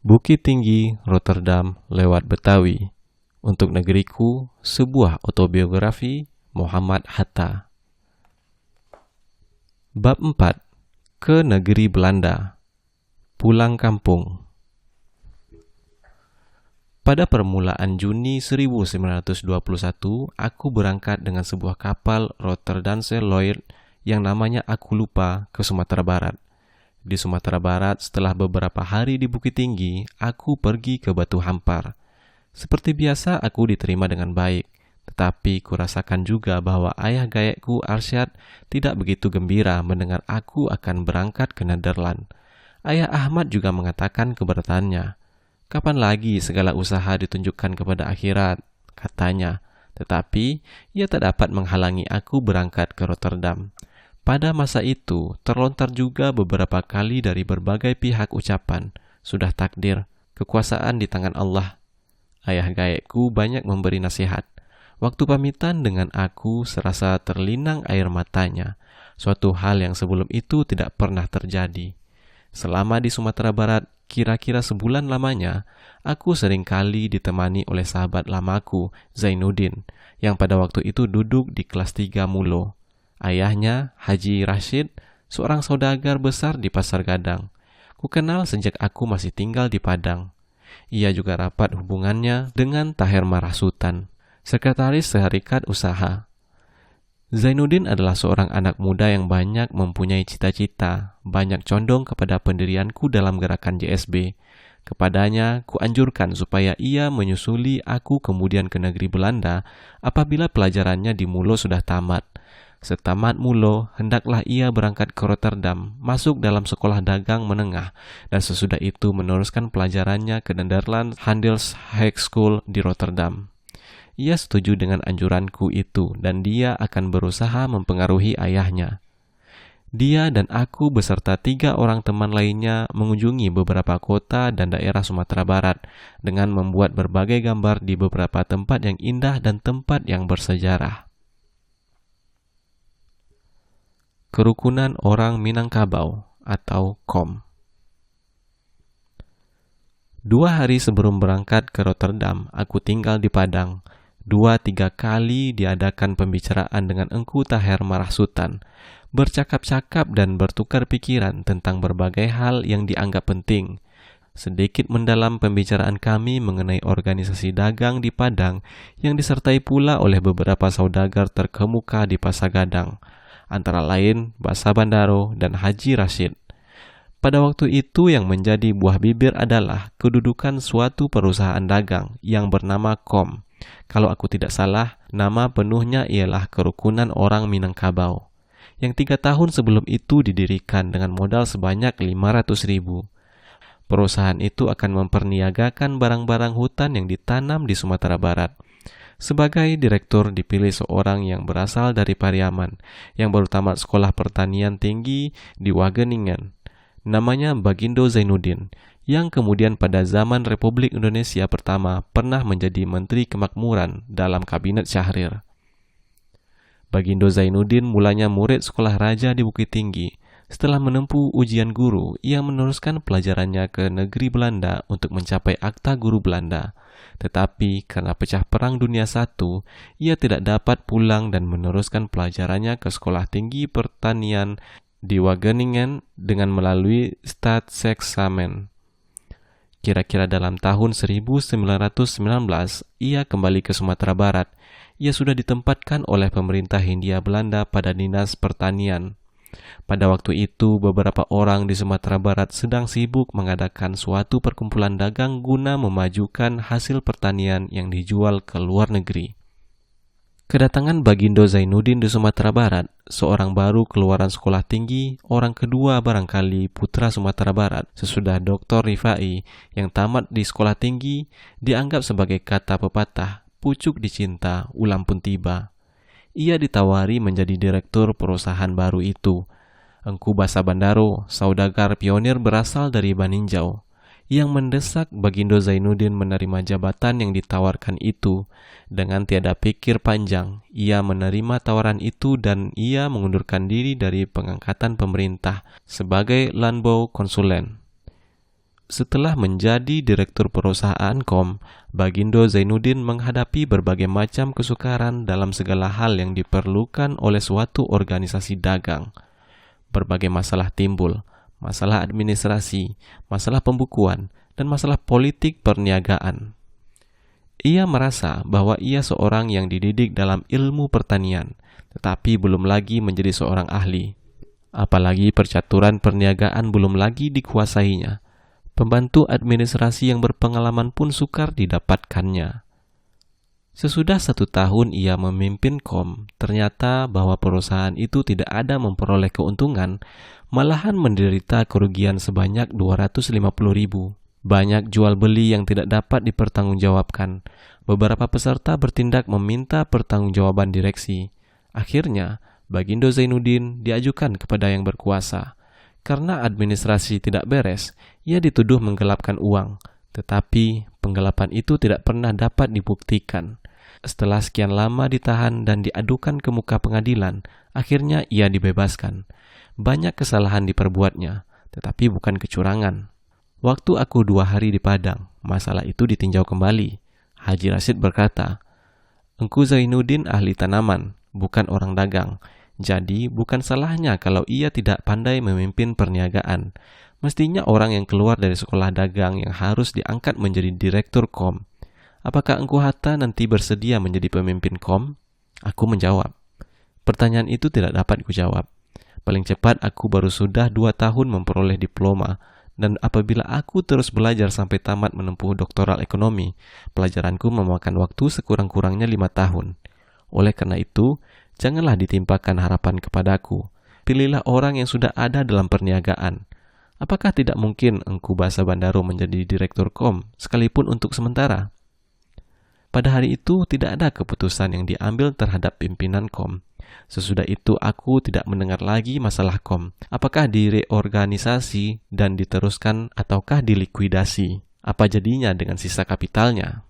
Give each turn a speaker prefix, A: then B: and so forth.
A: Bukit Tinggi, Rotterdam lewat Betawi. Untuk negeriku, sebuah autobiografi Muhammad Hatta. Bab 4. Ke negeri Belanda. Pulang kampung. Pada permulaan Juni 1921, aku berangkat dengan sebuah kapal Rotterdamse Lloyd yang namanya aku lupa ke Sumatera Barat. Di Sumatera Barat, setelah beberapa hari di Bukit Tinggi, aku pergi ke Batu Hampar. Seperti biasa, aku diterima dengan baik. Tetapi kurasakan juga bahwa ayah gayekku Arsyad tidak begitu gembira mendengar aku akan berangkat ke Nederland. Ayah Ahmad juga mengatakan keberatannya. Kapan lagi segala usaha ditunjukkan kepada akhirat, katanya. Tetapi ia tak dapat menghalangi aku berangkat ke Rotterdam. Pada masa itu, terlontar juga beberapa kali dari berbagai pihak ucapan, sudah takdir, kekuasaan di tangan Allah. Ayah gayekku banyak memberi nasihat. Waktu pamitan dengan aku serasa terlinang air matanya, suatu hal yang sebelum itu tidak pernah terjadi. Selama di Sumatera Barat, kira-kira sebulan lamanya, aku seringkali ditemani oleh sahabat lamaku, Zainuddin, yang pada waktu itu duduk di kelas 3 Mulo. Ayahnya, Haji Rashid, seorang saudagar besar di Pasar Gadang. Kukenal sejak aku masih tinggal di Padang. Ia juga rapat hubungannya dengan Taher Marah Sultan, sekretaris Serikat Usaha. Zainuddin adalah seorang anak muda yang banyak mempunyai cita-cita, banyak condong kepada pendirianku dalam gerakan JSB. Kepadanya, kuanjurkan supaya ia menyusuli aku kemudian ke negeri Belanda apabila pelajarannya di Mulo sudah tamat. Setamat Mulo, hendaklah ia berangkat ke Rotterdam, masuk dalam sekolah dagang menengah, dan sesudah itu meneruskan pelajarannya ke Nederland Handelshaag School di Rotterdam. Ia setuju dengan anjuranku itu, dan dia akan berusaha mempengaruhi ayahnya. Dia dan aku beserta 3 orang teman lainnya mengunjungi beberapa kota dan daerah Sumatera Barat dengan membuat berbagai gambar di beberapa tempat yang indah dan tempat yang bersejarah. Kerukunan Orang Minangkabau atau KOM. 2 hari sebelum berangkat ke Rotterdam, aku tinggal di Padang. 2-3 kali diadakan pembicaraan dengan Engku Taher Marah Sultan, bercakap-cakap dan bertukar pikiran tentang berbagai hal yang dianggap penting. Sedikit mendalam pembicaraan kami mengenai organisasi dagang di Padang yang disertai pula oleh beberapa saudagar terkemuka di Pasar Gadang, antara lain Basa Bandaro dan Haji Rashid. Pada waktu itu yang menjadi buah bibir adalah kedudukan suatu perusahaan dagang yang bernama KOM. Kalau aku tidak salah, nama penuhnya ialah Kerukunan Orang Minangkabau, yang 3 tahun sebelum itu didirikan dengan modal sebanyak 500.000. Perusahaan itu akan memperniagakan barang-barang hutan yang ditanam di Sumatera Barat. Sebagai direktur dipilih seorang yang berasal dari Pariaman, yang baru tamat sekolah pertanian tinggi di Wageningen. Namanya Bagindo Zainuddin, yang kemudian pada zaman Republik Indonesia pertama pernah menjadi Menteri Kemakmuran dalam Kabinet Syahrir. Bagindo Zainuddin mulanya murid sekolah raja di Bukit Tinggi. Setelah menempuh ujian guru, ia meneruskan pelajarannya ke negeri Belanda untuk mencapai akta guru Belanda. Tetapi karena pecah Perang Dunia I, ia tidak dapat pulang dan meneruskan pelajarannya ke Sekolah Tinggi Pertanian di Wageningen dengan melalui Staatsexamen. Kira-kira dalam tahun 1919, ia kembali ke Sumatera Barat. Ia sudah ditempatkan oleh pemerintah Hindia Belanda pada Dinas Pertanian. Pada waktu itu, beberapa orang di Sumatera Barat sedang sibuk mengadakan suatu perkumpulan dagang guna memajukan hasil pertanian yang dijual ke luar negeri. Kedatangan Bagindo Zainuddin di Sumatera Barat, seorang baru keluaran sekolah tinggi, orang kedua barangkali putra Sumatera Barat, sesudah Dr. Rifai yang tamat di sekolah tinggi, dianggap sebagai kata pepatah, pucuk dicinta, ulam pun tiba. Ia ditawari menjadi direktur perusahaan baru itu. Engku Basa Bandaro, saudagar pionir berasal dari Baninjau, yang mendesak Bagindo Zainuddin menerima jabatan yang ditawarkan itu. Dengan tiada pikir panjang, ia menerima tawaran itu dan ia mengundurkan diri dari pengangkatan pemerintah sebagai Landbouw Consulent. Setelah menjadi direktur perusahaan KOM, Bagindo Zainuddin menghadapi berbagai macam kesukaran dalam segala hal yang diperlukan oleh suatu organisasi dagang. Berbagai masalah timbul, masalah administrasi, masalah pembukuan, dan masalah politik perniagaan. Ia merasa bahwa ia seorang yang dididik dalam ilmu pertanian, tetapi belum lagi menjadi seorang ahli. Apalagi percaturan perniagaan belum lagi dikuasainya. Pembantu administrasi yang berpengalaman pun sukar didapatkannya. Sesudah 1 tahun ia memimpin KOM, ternyata bahwa perusahaan itu tidak ada memperoleh keuntungan, malahan menderita kerugian sebanyak 250.000. Banyak jual beli yang tidak dapat dipertanggungjawabkan. Beberapa peserta bertindak meminta pertanggungjawaban direksi. Akhirnya, Bagindo Zainuddin diajukan kepada yang berkuasa. Karena administrasi tidak beres, ia dituduh menggelapkan uang, tetapi penggelapan itu tidak pernah dapat dibuktikan. Setelah sekian lama ditahan dan diadukan ke muka pengadilan, akhirnya ia dibebaskan. Banyak kesalahan diperbuatnya, tetapi bukan kecurangan. Waktu aku 2 hari di Padang, masalah itu ditinjau kembali. Haji Rashid berkata, "Engku Zainuddin ahli tanaman, bukan orang dagang. Jadi, bukan salahnya kalau ia tidak pandai memimpin perniagaan. Mestinya orang yang keluar dari sekolah dagang yang harus diangkat menjadi direktur KOM. Apakah Engku Hatta nanti bersedia menjadi pemimpin KOM?" Aku menjawab, "Pertanyaan itu tidak dapat kujawab. Paling cepat aku baru sudah 2 tahun memperoleh diploma, dan apabila aku terus belajar sampai tamat menempuh doktoral ekonomi, pelajaranku memakan waktu sekurang-kurangnya 5 tahun. Oleh karena itu, janganlah ditimpakan harapan kepadaku. Pilihlah orang yang sudah ada dalam perniagaan. Apakah tidak mungkin Engku Basa Bandaro menjadi direktur KOM, sekalipun untuk sementara?" Pada hari itu tidak ada keputusan yang diambil terhadap pimpinan KOM. Sesudah itu aku tidak mendengar lagi masalah KOM. Apakah direorganisasi dan diteruskan ataukah dilikuidasi? Apa jadinya dengan sisa kapitalnya?